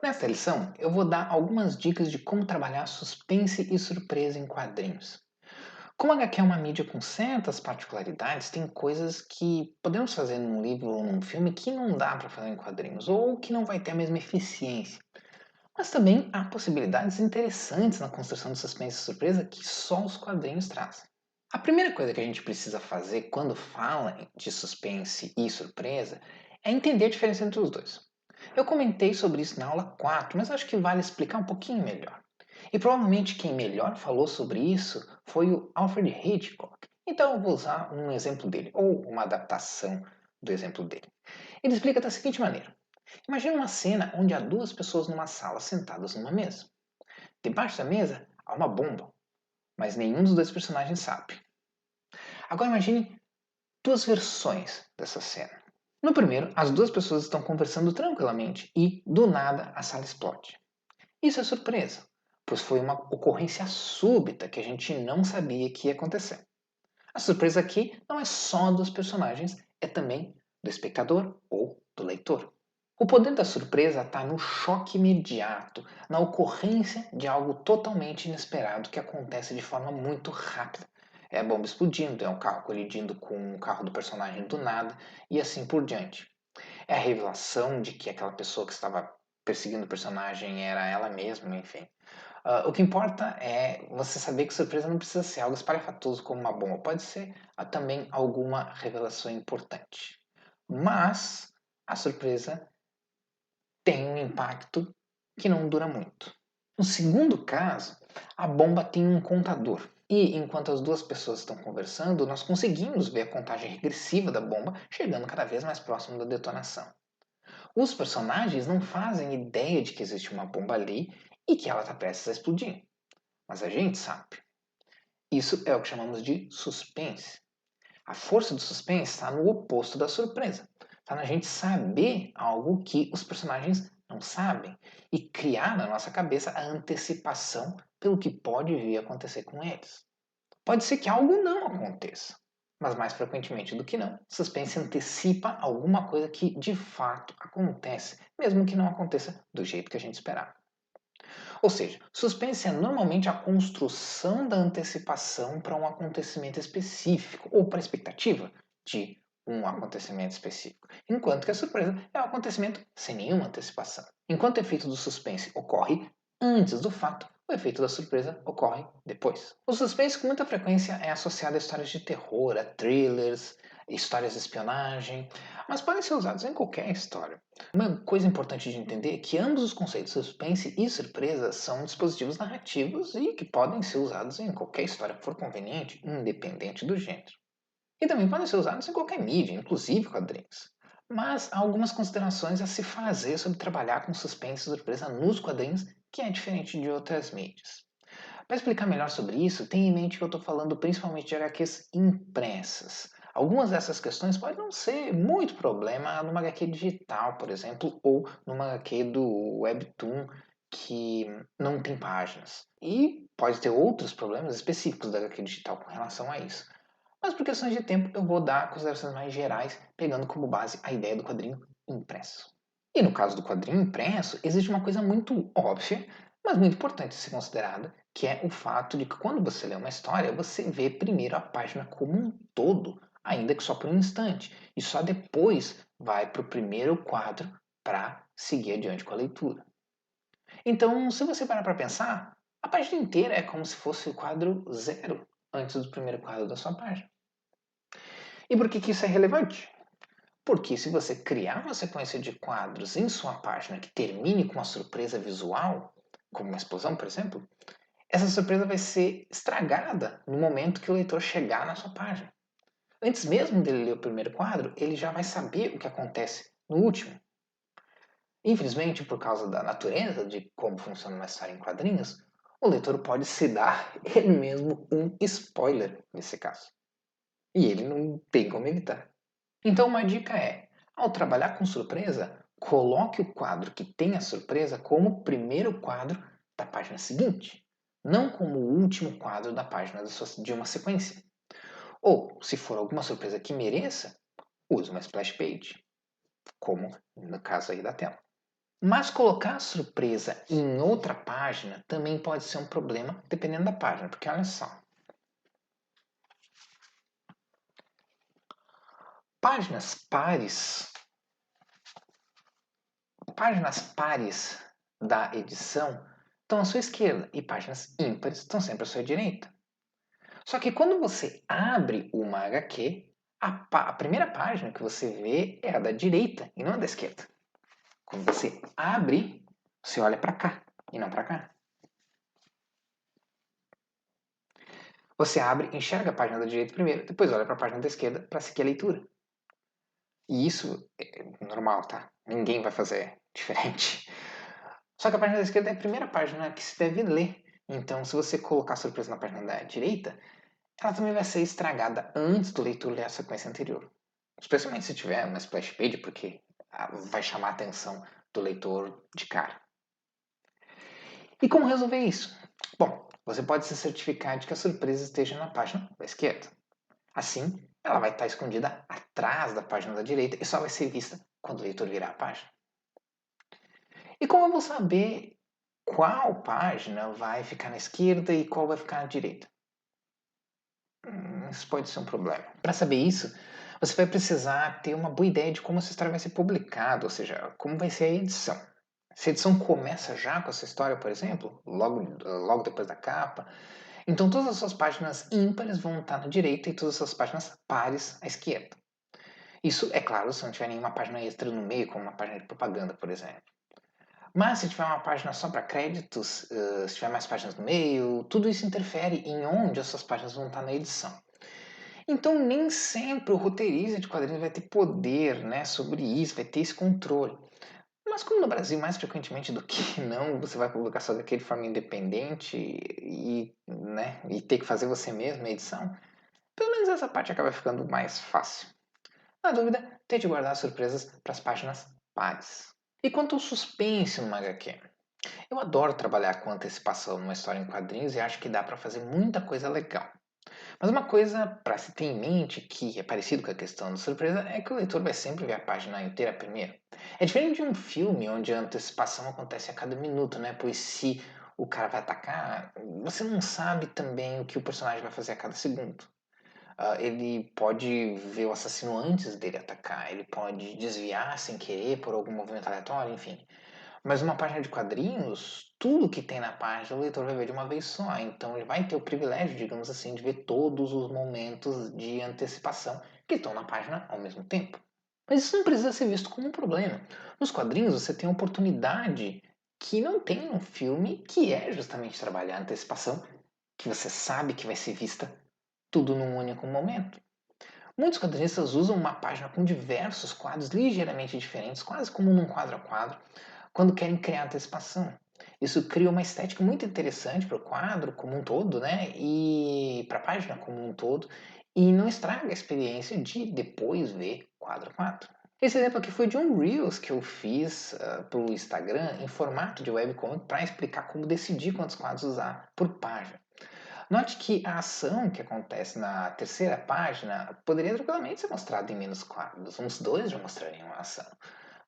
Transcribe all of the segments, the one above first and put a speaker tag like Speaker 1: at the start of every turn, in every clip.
Speaker 1: Nesta lição, eu vou dar algumas dicas de como trabalhar suspense e surpresa em quadrinhos. Como a HQ é uma mídia com certas particularidades, tem coisas que podemos fazer num livro ou num filme que não dá para fazer em quadrinhos, ou que não vai ter a mesma eficiência. Mas também há possibilidades interessantes na construção de suspense e surpresa que só os quadrinhos trazem. A primeira coisa que a gente precisa fazer quando fala de suspense e surpresa é entender a diferença entre os dois. Eu comentei sobre isso na aula 4, mas acho que vale explicar um pouquinho melhor. E provavelmente quem melhor falou sobre isso foi o Alfred Hitchcock. Então eu vou usar um exemplo dele, ou uma adaptação do exemplo dele. Ele explica da seguinte maneira: imagine uma cena onde há duas pessoas numa sala sentadas numa mesa. Debaixo da mesa há uma bomba, mas nenhum dos dois personagens sabe. Agora imagine duas versões dessa cena. No primeiro, as duas pessoas estão conversando tranquilamente e, do nada, a sala explode. Isso é surpresa, pois foi uma ocorrência súbita que a gente não sabia que ia acontecer. A surpresa aqui não é só dos personagens, é também do espectador ou do leitor. O poder da surpresa está no choque imediato, na ocorrência de algo totalmente inesperado que acontece de forma muito rápida. É a bomba explodindo, é um carro colidindo com o carro do personagem do nada e assim por diante. É a revelação de que aquela pessoa que estava perseguindo o personagem era ela mesma, enfim. O que importa é você saber que surpresa não precisa ser algo espalhafatoso como uma bomba, pode ser também alguma revelação importante. Mas a surpresa tem um impacto que não dura muito. No segundo caso, a bomba tem um contador. E enquanto as duas pessoas estão conversando, nós conseguimos ver a contagem regressiva da bomba chegando cada vez mais próximo da detonação. Os personagens não fazem ideia de que existe uma bomba ali e que ela está prestes a explodir. Mas a gente sabe. Isso é o que chamamos de suspense. A força do suspense está no oposto da surpresa. Está na gente saber algo que os personagens não sabem e criar na nossa cabeça a antecipação pelo que pode vir a acontecer com eles. Pode ser que algo não aconteça, mas mais frequentemente do que não, suspense antecipa alguma coisa que de fato acontece, mesmo que não aconteça do jeito que a gente esperava. Ou seja, suspense é normalmente a construção da antecipação para um acontecimento específico ou para a expectativa de um acontecimento específico, enquanto que a surpresa é o acontecimento sem nenhuma antecipação. Enquanto o efeito do suspense ocorre antes do fato, o efeito da surpresa ocorre depois. O suspense com muita frequência é associado a histórias de terror, a thrillers, histórias de espionagem, mas podem ser usados em qualquer história. Uma coisa importante de entender é que ambos os conceitos suspense e surpresa são dispositivos narrativos e que podem ser usados em qualquer história que for conveniente, independente do gênero. E também podem ser usados em qualquer mídia, inclusive quadrinhos. Mas há algumas considerações a se fazer sobre trabalhar com suspense e surpresa nos quadrinhos, que é diferente de outras mídias. Para explicar melhor sobre isso, tenha em mente que eu estou falando principalmente de HQs impressas. Algumas dessas questões podem não ser muito problema numa HQ digital, por exemplo, ou numa HQ do Webtoon que não tem páginas. E pode ter outros problemas específicos da HQ digital com relação a isso. Mas por questões de tempo, eu vou dar considerações mais gerais, pegando como base a ideia do quadrinho impresso. E no caso do quadrinho impresso, existe uma coisa muito óbvia, mas muito importante de ser considerada, que é o fato de que quando você lê uma história, você vê primeiro a página como um todo, ainda que só por um instante, e só depois vai para o primeiro quadro para seguir adiante com a leitura. Então, se você parar para pensar, a página inteira é como se fosse o quadro zero antes do primeiro quadro da sua página. E por que isso é relevante? Porque se você criar uma sequência de quadros em sua página que termine com uma surpresa visual, como uma explosão, por exemplo, essa surpresa vai ser estragada no momento que o leitor chegar na sua página. Antes mesmo dele ler o primeiro quadro, ele já vai saber o que acontece no último. Infelizmente, por causa da natureza de como funciona uma história em quadrinhos, o leitor pode se dar ele mesmo um spoiler nesse caso. E ele não tem como evitar. Então, uma dica é: ao trabalhar com surpresa, coloque o quadro que tem a surpresa como o primeiro quadro da página seguinte, não como o último quadro da página de uma sequência. Ou, se for alguma surpresa que mereça, use uma splash page, como no caso aí da tela. Mas colocar a surpresa em outra página também pode ser um problema, dependendo da página, porque olha só. Páginas pares, páginas pares da edição estão à sua esquerda e páginas ímpares estão sempre à sua direita. Só que quando você abre uma HQ, a primeira página que você vê é a da direita e não a da esquerda. Quando você abre, você olha para cá e não para cá. Você abre, enxerga a página da direita primeiro, depois olha para a página da esquerda para seguir a leitura. E isso é normal, tá? Ninguém vai fazer diferente. Só que a página da esquerda é a primeira página que se deve ler. Então, se você colocar a surpresa na página da direita, ela também vai ser estragada antes do leitor ler a sequência anterior. Especialmente se tiver uma splash page, porque vai chamar a atenção do leitor de cara. E como resolver isso? Bom, você pode se certificar de que a surpresa esteja na página da esquerda. Assim, ela vai estar escondida atrás da página da direita e só vai ser vista quando o leitor virar a página. E como eu vou saber qual página vai ficar na esquerda e qual vai ficar na direita? Isso pode ser um problema. Para saber isso, você vai precisar ter uma boa ideia de como essa história vai ser publicada, ou seja, como vai ser a edição. Se a edição começa já com essa história, por exemplo, logo depois da capa, então todas as suas páginas ímpares vão estar na direita e todas as suas páginas pares à esquerda. Isso, é claro, se não tiver nenhuma página extra no meio, como uma página de propaganda, por exemplo. Mas se tiver uma página só para créditos, se tiver mais páginas no meio, tudo isso interfere em onde essas páginas vão estar na edição. Então, nem sempre o roteirista de quadrinhos vai ter poder, né, sobre isso, vai ter esse controle. Mas como no Brasil, mais frequentemente do que não, você vai publicar só daquele de forma independente e ter que fazer você mesmo a edição, pelo menos essa parte acaba ficando mais fácil. Na dúvida, tente guardar surpresas para as páginas pares. E quanto ao suspense no HQ? Eu adoro trabalhar com antecipação numa história em quadrinhos e acho que dá para fazer muita coisa legal. Mas uma coisa para se ter em mente, que é parecido com a questão da surpresa, é que o leitor vai sempre ver a página inteira primeiro. É diferente de um filme onde a antecipação acontece a cada minuto, né? Pois se o cara vai atacar, você não sabe também o que o personagem vai fazer a cada segundo. Ele pode ver o assassino antes dele atacar, ele pode desviar sem querer por algum movimento aleatório, enfim. Mas uma página de quadrinhos, tudo que tem na página o leitor vai ver de uma vez só. Então ele vai ter o privilégio, digamos assim, de ver todos os momentos de antecipação que estão na página ao mesmo tempo. Mas isso não precisa ser visto como um problema. Nos quadrinhos você tem a oportunidade que não tem no filme, que é justamente trabalhar a antecipação, que você sabe que vai ser vista tudo num único momento. Muitos quadrinistas usam uma página com diversos quadros ligeiramente diferentes, quase como num quadro a quadro, quando querem criar antecipação. Isso cria uma estética muito interessante para o quadro como um todo, né? E para a página como um todo, e não estraga a experiência de depois ver quadro a quadro. Esse exemplo aqui foi de um Reels que eu fiz para o Instagram em formato de webcomic para explicar como decidir quantos quadros usar por página. Note que a ação que acontece na terceira página poderia tranquilamente ser mostrada em menos quadros. Uns dois já mostrariam a ação.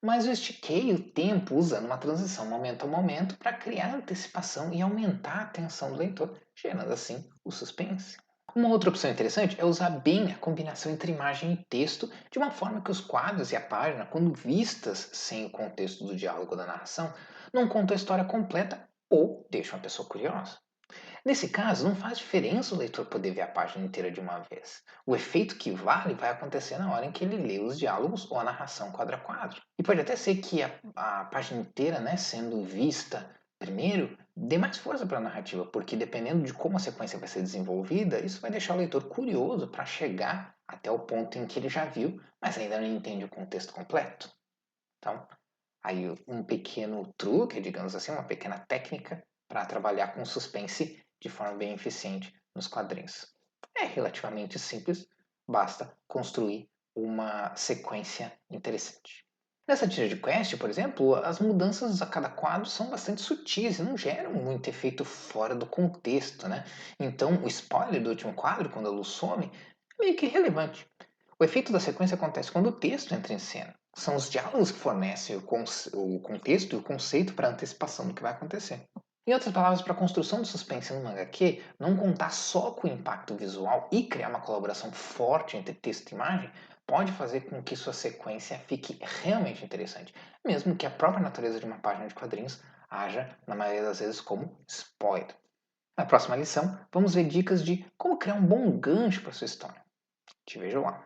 Speaker 1: Mas eu estiquei o tempo usando uma transição momento a momento para criar antecipação e aumentar a atenção do leitor, gerando assim o suspense. Uma outra opção interessante é usar bem a combinação entre imagem e texto, de uma forma que os quadros e a página, quando vistas sem o contexto do diálogo ou da narração, não contam a história completa ou deixam a pessoa curiosa. Nesse caso, não faz diferença o leitor poder ver a página inteira de uma vez. O efeito que vale vai acontecer na hora em que ele lê os diálogos ou a narração quadro a quadro. E pode até ser que a página inteira, né, sendo vista primeiro, dê mais força para a narrativa, porque dependendo de como a sequência vai ser desenvolvida, isso vai deixar o leitor curioso para chegar até o ponto em que ele já viu, mas ainda não entende o contexto completo. Então, aí um pequeno truque, digamos assim, uma pequena técnica para trabalhar com suspense de forma bem eficiente nos quadrinhos. É relativamente simples, basta construir uma sequência interessante. Nessa tira de quest, por exemplo, as mudanças a cada quadro são bastante sutis e não geram muito efeito fora do contexto, né? Então, o spoiler do último quadro, quando a luz some, é meio que irrelevante. O efeito da sequência acontece quando o texto entra em cena. São os diálogos que fornecem o contexto e o conceito para a antecipação do que vai acontecer. Em outras palavras, para a construção de suspense no HQ, não contar só com o impacto visual e criar uma colaboração forte entre texto e imagem pode fazer com que sua sequência fique realmente interessante, mesmo que a própria natureza de uma página de quadrinhos haja, na maioria das vezes, como spoiler. Na próxima lição, vamos ver dicas de como criar um bom gancho para sua história. Te vejo lá.